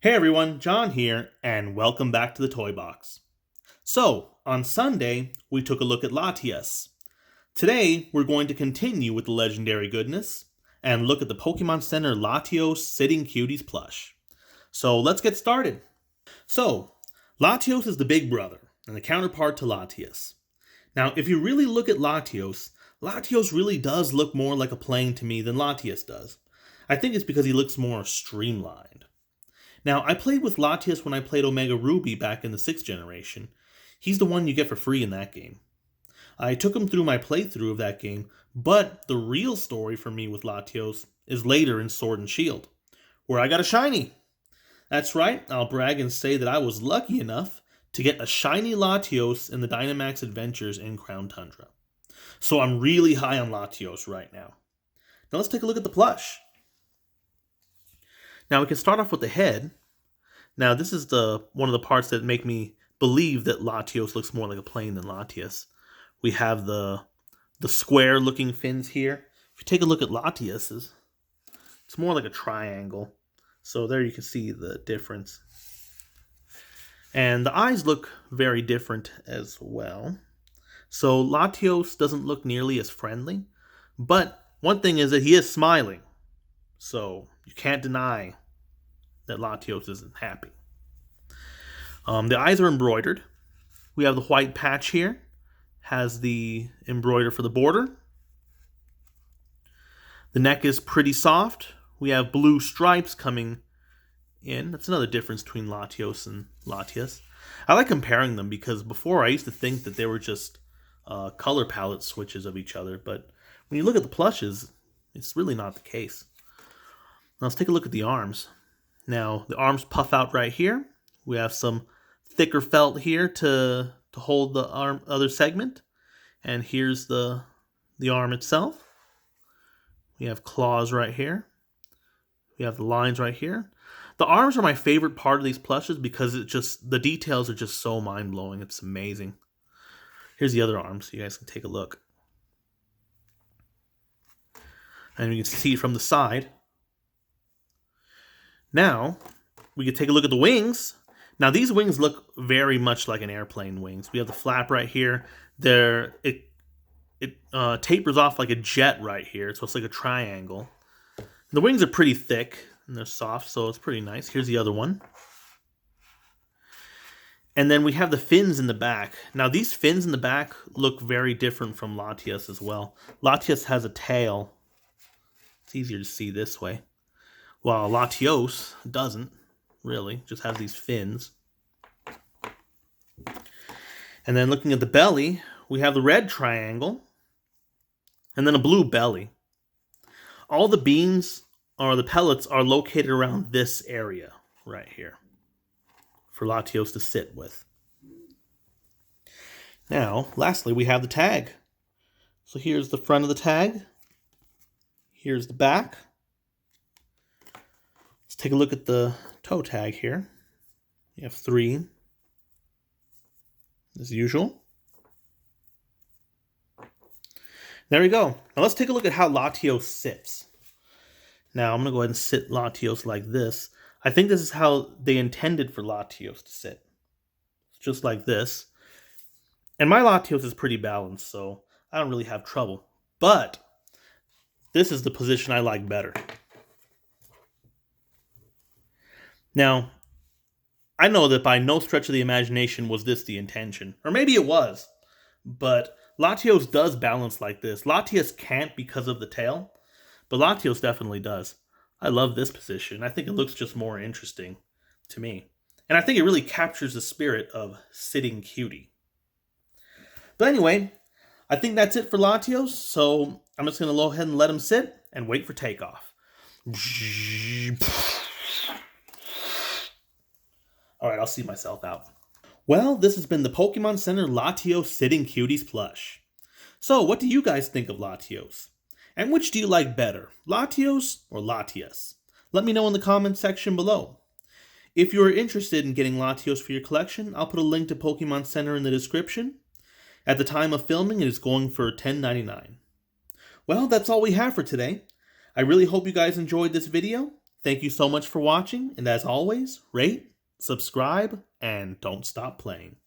Hey everyone, John here, and welcome back to the Toy Box. So, on Sunday, we took a look at Latios. Today, we're going to continue with the legendary goodness, and look at the Pokemon Center Latios Sitting Cuties Plush. So, let's get started. So, Latios is the big brother, and the counterpart to Latios. Now, if you really look at Latios, Latios really does look more like a plane to me than Latios does. I think it's because he looks more streamlined. Now, I played with Latios when I played Omega Ruby back in the 6th generation. He's the one you get for free in that game. I took him through my playthrough of that game, but the real story for me with Latios is later in Sword and Shield, where I got a shiny. That's right, I'll brag and say that I was lucky enough to get a shiny Latios in the Dynamax Adventures in Crown Tundra. So I'm really high on Latios right now. Now let's take a look at the plush. Now we can start off with the head. Now this is one of the parts that make me believe that Latios looks more like a plane than Latios. We have the square looking fins here. If you take a look at Latios's, it's more like a triangle. So there you can see the difference. And the eyes look very different as well. So Latios doesn't look nearly as friendly, but one thing is that he is smiling. So you can't deny that Latios isn't happy. The eyes are embroidered. We have the white patch here. Has the embroider for the border. The neck is pretty soft. We have blue stripes coming in. That's another difference between Latios and Latios. I like comparing them because before I used to think that they were just color palette switches of each other. But when you look at the plushes, it's really not the case. Now let's take a look at the arms. Now, the arms puff out right here. We have some thicker felt here to hold the other segment. And here's the arm itself. We have claws right here. We have the lines right here. The arms are my favorite part of these plushes because the details are just so mind-blowing. It's amazing. Here's the other arm so you guys can take a look. And you can see it from the side. Now, we can take a look at the wings. Now, these wings look very much like an airplane wings. We have the flap right here. It tapers off like a jet right here, so it's like a triangle. The wings are pretty thick, and they're soft, so it's pretty nice. Here's the other one. And then we have the fins in the back. Now, these fins in the back look very different from Latios as well. Latios has a tail. It's easier to see this way. While Latios doesn't, really, just has these fins. And then looking at the belly, we have the red triangle, and then a blue belly. All the beans, or the pellets, are located around this area right here for Latios to sit with. Now, lastly, we have the tag. So here's the front of the tag. Here's the back. Let's take a look at the toe tag here. You have 3, as usual. There we go. Now let's take a look at how Latios sits. Now I'm going to go ahead and sit Latios like this. I think this is how they intended for Latios to sit. Just like this. And my Latios is pretty balanced, so I don't really have trouble. But this is the position I like better. Now, I know that by no stretch of the imagination was this the intention. Or maybe it was. But Latios does balance like this. Latios can't because of the tail. But Latios definitely does. I love this position. I think it looks just more interesting to me. And I think it really captures the spirit of sitting cutie. But anyway, I think that's it for Latios. So I'm just going to go ahead and let him sit and wait for takeoff. Alright, I'll see myself out. Well, this has been the Pokemon Center Latios Sitting Cuties Plush. So, what do you guys think of Latios? And which do you like better, Latios or Latios? Let me know in the comments section below. If you are interested in getting Latios for your collection, I'll put a link to Pokemon Center in the description. At the time of filming, it is going for $10.99. Well, that's all we have for today. I really hope you guys enjoyed this video. Thank you so much for watching, and as always, rate, subscribe, and don't stop playing.